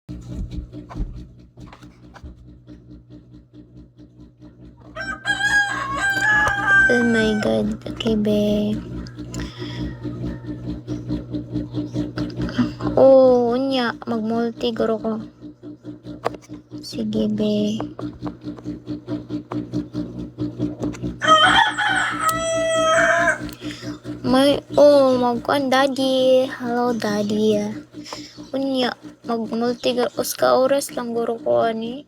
Oh my God. Okay, be. Oh, unya. Mag-multi, guro ko. Sige, be. Magkuan, daddy. Hello, daddy. Unya. Mag-multi, uska oras lang, guro ko, ani.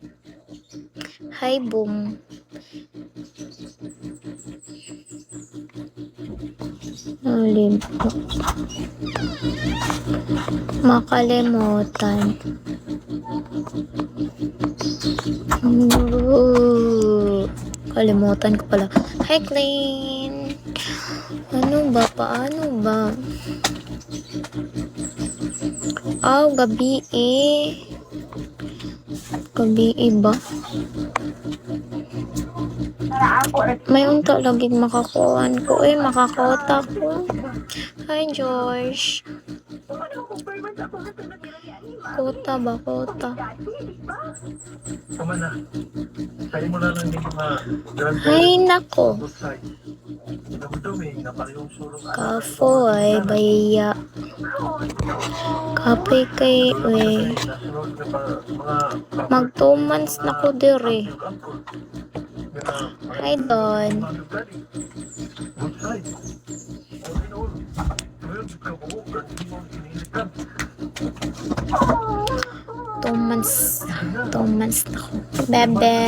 Hi, boom. Makalimutan. Kalimutan ko pala. Hi, Clean. Ano ba? Paano ba? Gabi eh. Gabi ba? May unta lagi makakuan ko makakota ko. Hi, George. Kota ba? Kota. Ay, nako. Kafoy, baya. Kapoy kay, mag 2 months na ko dire. Hi, Don. Two months na ko. Bebe.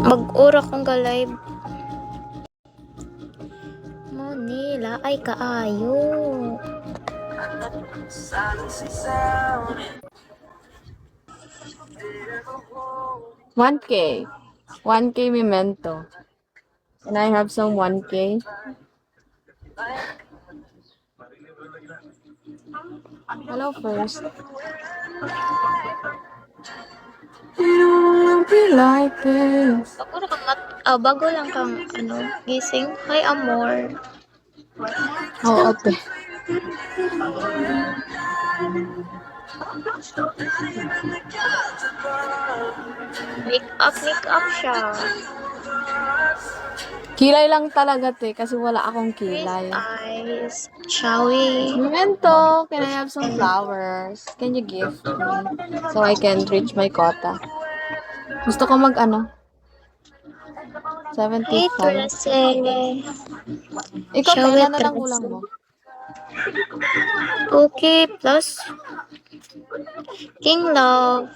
Mag-ura kong ga-live. Mo nila ay kaayo. $1K. 1K memento. Can I have some 1K? Hello first. You be like this. Bago lang kang gising. Hi, amor. Oo, ate. Make up siya. Kilay lang talaga, te, kasi wala akong Nice kilay. eyes. Shall we? Memento, can I have some flowers? Can you gift me so I can reach my quota? Gusto ko mag Hey, 75. Trece. Ikaw, Shall te, we, ilan na lang Trece? kulang mo? Okay, plus King Love.